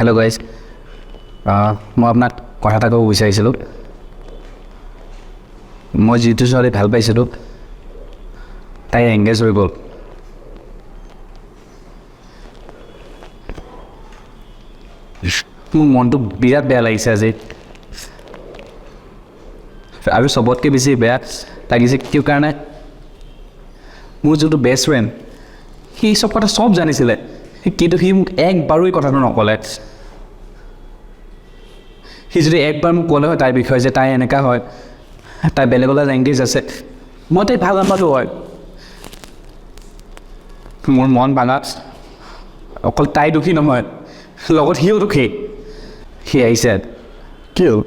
Hello' guys, মই আপোনাক কথা এটা ক'ব বিচাৰিছিলোঁ। মই যিটো ছোৱালী ভাল পাইছিলোঁ তাই এংগেজ হৈ গ'ল। মোৰ মনটো বিৰাট বেয়া লাগিছে আজি, আৰু চবতকৈ বেছি বেয়া লাগিছে কিয় কাৰণে মোৰ যোনটো বেষ্ট ফ্ৰেণ্ড সি চব কথা চব জানিছিলে, কিন্তু সি মোক একবাৰো এই কথাটো নক'লে। সি যদি একবাৰ মোক ক'লে হয় তাইৰ বিষয়ে যে তাই এনেকুৱা হয়, তাই বেলেগৰ লগত এংগেজ আছে, মই তাই ভাল নাপালোঁ হয়। মোৰ মন ভাঙা, অকল তাই দুখী নহয়, লগত সিও দুখী। সি আহিছে। কি হ'ল?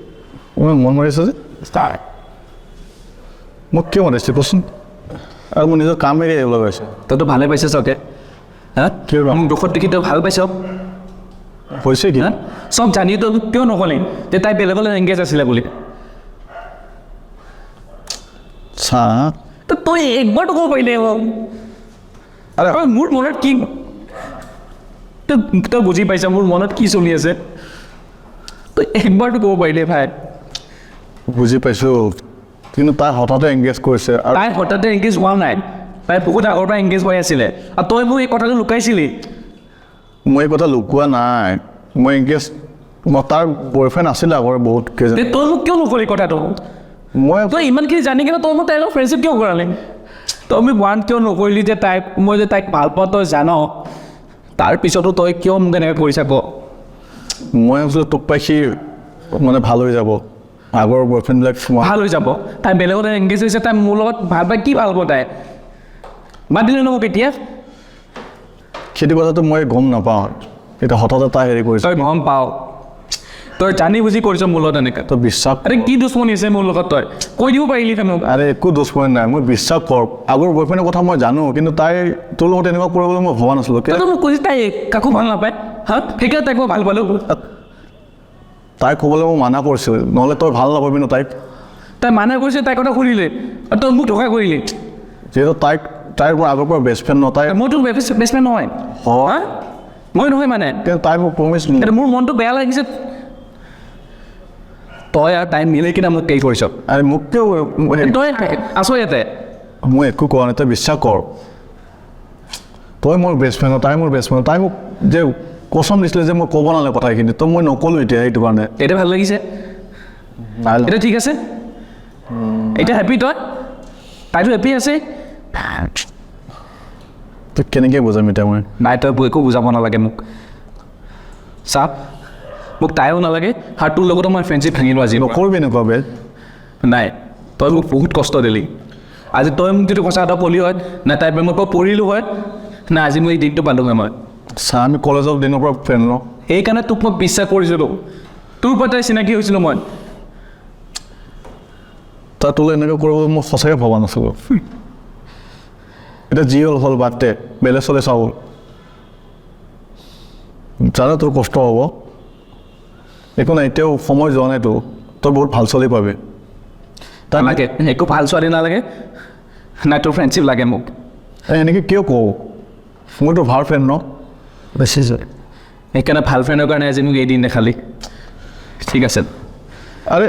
মই মন মাৰিছোঁ যে তাই মোক কিয় মাৰিছে কচোন? আৰু মোৰ নিজৰ কাম এৰি আহিব লগাইছে। তইতো ভালে পাইছ চাগে, হা? মোক দুখত দেখি তই ভাল পাইছ হৈছে কি? চব জানি তই কিয় নকলি যে তাই বেলেগৰ লগত এংগেজ আছিলে বুলি? চা, তই একবাৰতো ক'ব পাৰিলে। আৰে মোৰ মনত কি, তই বুজি পাইছ মোৰ মনত কি চলি আছে? তই একবাৰতো ক'ব পাৰিলে ভাই। বুজি পাইছোঁ, কিন্তু তাই হঠাতে এংগেজ কৰিছে। আৰু তাই হঠাতে এংগেজ হোৱা নাই, তাই বহুত আগৰ পৰা এংগেজ হৈ আছিলে, আৰু তই মোক এই কথাটো লুকাইছিলি। মই এই কথা লুকোৱা নাই, মই এংগেজ, মই তাৰ বয়ফ্ৰেণ্ড আছিলে আগৰ বহুত কেইজন। তই মোক কিয় নকলি কথাটো? মই তই ইমানখিনি জানি কিনে তই মোক তাইৰ লগত ফ্ৰেণ্ডশ্বিপ কিয় কৰালি? তই মোক ৱান কিয় নকৰিলি যে তাইক মই যে তাইক ভাল পাওঁ তই জান, তাৰপিছতো তই কিয় মোক এনেকৈ কৰি থাক? মই ভাবিছিলোঁ তোক পাই সি মানে ভাল হৈ যাব, আগৰ বয়ফ্ৰেণ্ডবিলাক ভাল হৈ যাব। তাই বেলেগত এংগেজ হৈছে, তাই মোৰ লগত ভাল পাই কি ভাল হ'ব? তাই বাদ দিলে ন মোক এতিয়া? সেইটো কথাটো মই গম নাপাওঁ, এতিয়া হঠাতে তাই হেৰি কৰিছে। তই গম পাওঁ, তই জানি বুজি কৰিছ মোৰ লগত এনেকৈ। তই বিশ্বাস, আৰে কি দুশ্মনী আছে মোৰ লগত? তই কৈ দিব পাৰিলি মোক। আৰে একো দুশ্মনী নাই, মই বিশ্বাস কৰ। আগৰ বয়ফ্ৰেণ্ডৰ কথা মই জানো, কিন্তু তাই তোৰ লগত এনেকুৱা কৰিবলৈ মই ভবা নাছিলোঁ। তই মোক কৈছিস তাই কাকো ভাল নাপায়, হা? সেইকাৰণে তাইক মই ভাল পালোঁ। তাই ক'বলৈ মই মানা কৰিছোঁ, নহ'লে তই ভাল নাপাবি ন তাইক। তাই মানা কৰিছে, তাইৰ কথা শুনিলে, আৰু তই মোক ধোকা কৰিলি। যিহেতু তাইৰ মোৰ আগৰ পৰা বেষ্ট ফ্ৰেণ্ড ন, তাই মইতো বেষ্ট ফ্ৰেণ্ড নহয়, হা? মই নহয় মানে, কিন্তু তাই মোক প্ৰমিছ। মোৰ মনটো বেয়া লাগিছে। তই আৰু তাই মিলি কিনে মোক কি কৰিছ? আৰে মোক কিয়? তই আছ ইয়াতে, মই একো কোৱা নাই, তই বিশ্বাস কৰ। তই মোৰ বেষ্ট ফ্ৰেণ্ড, তাই মোৰ বেষ্ট ফ্ৰেণ্ড। তাই মোক যে কচম দিছিলে যে মই ক'ব নালাগে কথাখিনি, তো মই নক'লোঁ এতিয়া সেইটো কাৰণে। এতিয়া ভাল লাগিছে, এতিয়া ঠিক আছে, এতিয়া হেপ্পী তই? তাইতো হেপ্পী আছে। তই কেনেকৈ বুজাম এতিয়া মই? নাই, তই একো বুজাব নালাগে মোক। চা, মোক তাইও নালাগে, আৰু তোৰ লগতো মই ফ্ৰেণ্ডশ্বিপ ভাঙিলোঁ আজি। নকৰিবি এনেকুৱা বে। নাই, তই মোক বহুত কষ্ট দিলি। আজি তই মোক যদি কথা এটা ক'লি হয়, নাই তাইৰ প্ৰেমত মই পৰিলোঁ হয়, নাই আজি মই এই দিনটো পালোঁগৈ মই। চা, আমি কলেজৰ দিনৰ পৰা ফ্ৰেণ্ড ন, সেইকাৰণে তোক মই বিশ্বাস কৰিছিলোঁ, তোৰ পৰা তাই চিনাকি হৈছিলোঁ মই। তই তোলৈ এনেকৈ কৰিবলৈ মই সঁচাকৈ ভবা নাছিলোঁ। এতিয়া যি হ'ল হ'ল, বাদ দে, বেলেগ চলে চাওঁ। জানো তোৰ কষ্ট হ'ব, একো নাই, এতিয়াও সময় যোৱা নাইতো, তই বহুত ভাল ছোৱালী পাবি। নালাগে, একো ভাল ছোৱালী নালাগে, নাই তোৰ ফ্ৰেণ্ডশ্বিপ লাগে মোক। এনেকৈ কিয় কওঁ? মই তোৰ ভাল ফ্ৰেণ্ড ন। বেছি সেইকাৰণে ভাল ফ্ৰেণ্ডৰ কাৰণে আজি মোক এদিন দেখালি, ঠিক আছে। আৰে